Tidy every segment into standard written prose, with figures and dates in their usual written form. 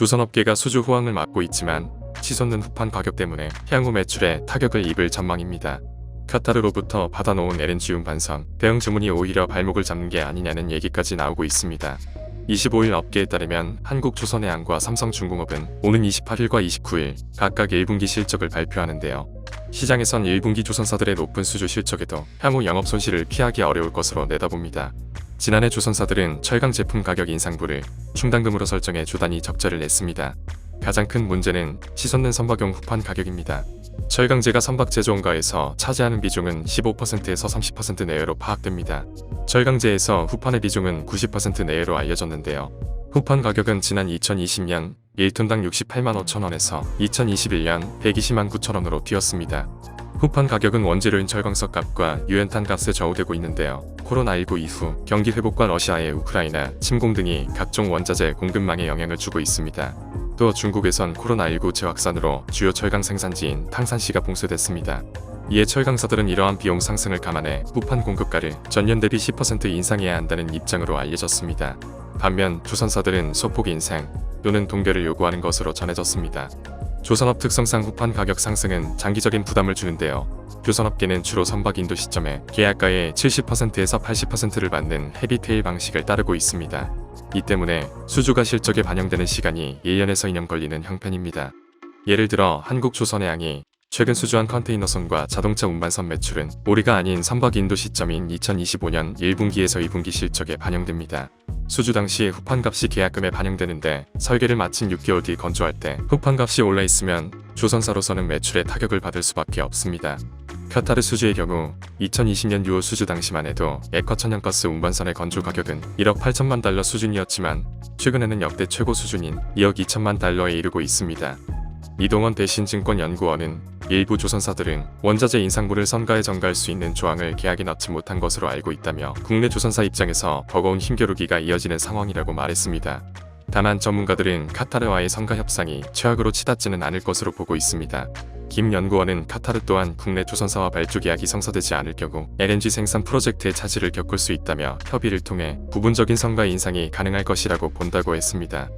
조선업계가 수주 호황을 맞고 있지만 치솟는 후판 가격 때문에 향후 매출에 타격을 입을 전망입니다. 카타르로부터 받아놓은 LNG 운반선 대응 주문이 오히려 발목을 잡는 게 아니냐는 얘기까지 나오고 있습니다. 25일 업계에 따르면 한국조선해양과 삼성중공업은 오는 28일과 29일 각각 1분기 실적을 발표하는데요. 시장에선 1분기 조선사들의 높은 수주 실적에도 향후 영업 손실을 피하기 어려울 것으로 내다봅니다. 지난해 조선사들은 철강 제품 가격 인상분을 충당금으로 설정해 조단위 적자를 냈습니다. 가장 큰 문제는 치솟는 선박용 후판 가격입니다. 철강제가 선박 제조원가에서 차지하는 비중은 15%에서 30% 내외로 파악됩니다. 철강제에서 후판의 비중은 90% 내외로 알려졌는데요. 후판 가격은 지난 2020년 1톤당 68만 5천원에서 2021년 120만 9천원으로 뛰었습니다. 후판 가격은 원재료인 철광석 값과 유연탄 값에 좌우되고 있는데요. 코로나19 이후 경기 회복과 러시아의 우크라이나 침공 등이 각종 원자재 공급망에 영향을 주고 있습니다. 또 중국에선 코로나19 재확산으로 주요 철강 생산지인 탕산시가 봉쇄됐습니다. 이에 철강사들은 이러한 비용 상승을 감안해 후판 공급가를 전년 대비 10% 인상해야 한다는 입장으로 알려졌습니다. 반면 조선사들은 소폭 인상 또는 동결을 요구하는 것으로 전해졌습니다. 조선업 특성상 후판 가격 상승은 장기적인 부담을 주는데요. 조선업계는 주로 선박 인도 시점에 계약가의 70%에서 80%를 받는 헤비테일 방식을 따르고 있습니다. 이 때문에 수주가 실적에 반영되는 시간이 1년에서 2년 걸리는 형편입니다. 예를 들어 한국조선해양이 최근 수주한 컨테이너선과 자동차 운반선 매출은 올해가 아닌 선박 인도 시점인 2025년 1분기에서 2분기 실적에 반영됩니다. 수주 당시 후판값이 계약금에 반영되는데 설계를 마친 6개월 뒤 건조할 때 후판값이 올라 있으면 조선사로서는 매출에 타격을 받을 수밖에 없습니다. 카타르 수주의 경우 2020년 6월 수주 당시만 해도 에커 천연가스 운반선의 건조 가격은 1억 8천만 달러 수준이었지만 최근에는 역대 최고 수준인 2억 2천만 달러에 이르고 있습니다. 이동원 대신증권연구원은 일부 조선사들은 원자재 인상분을 선가에 전가할 수 있는 조항을 계약에 넣지 못한 것으로 알고 있다며 국내 조선사 입장에서 버거운 힘겨루기가 이어지는 상황이라고 말했습니다. 다만 전문가들은 카타르와의 선가 협상이 최악으로 치닫지는 않을 것으로 보고 있습니다. 김 연구원은 카타르 또한 국내 조선사와 발주 계약이 성사되지 않을 경우 LNG 생산 프로젝트의 차질을 겪을 수 있다며 협의를 통해 부분적인 선가 인상이 가능할 것이라고 본다고 했습니다.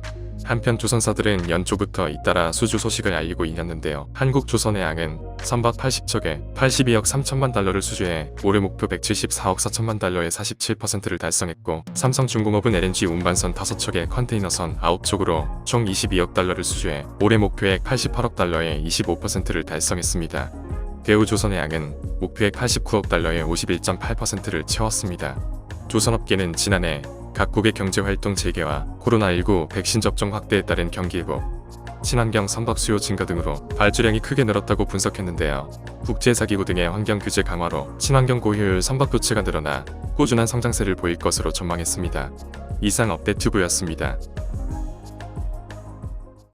한편 조선사들은 연초부터 잇따라 수주 소식을 알리고 있었는데요. 한국조선해양은 선박 80척에 82억 3천만 달러를 수주해 올해 목표 174억 4천만 달러의 47%를 달성했고 삼성중공업은 LNG 운반선 5척에 컨테이너선 9척으로 총 22억 달러를 수주해 올해 목표액 88억 달러의 25%를 달성했습니다. 대우조선해양은 목표액 89억 달러의 51.8%를 채웠습니다. 조선업계는 지난해 각국의 경제활동 재개와 코로나19 백신 접종 확대에 따른 경기 회복, 친환경 선박 수요 증가 등으로 발주량이 크게 늘었다고 분석했는데요. 국제사기구 등의 환경 규제 강화로 친환경 고효율 선박 교체가 늘어나 꾸준한 성장세를 보일 것으로 전망했습니다. 이상 업데이트부였습니다.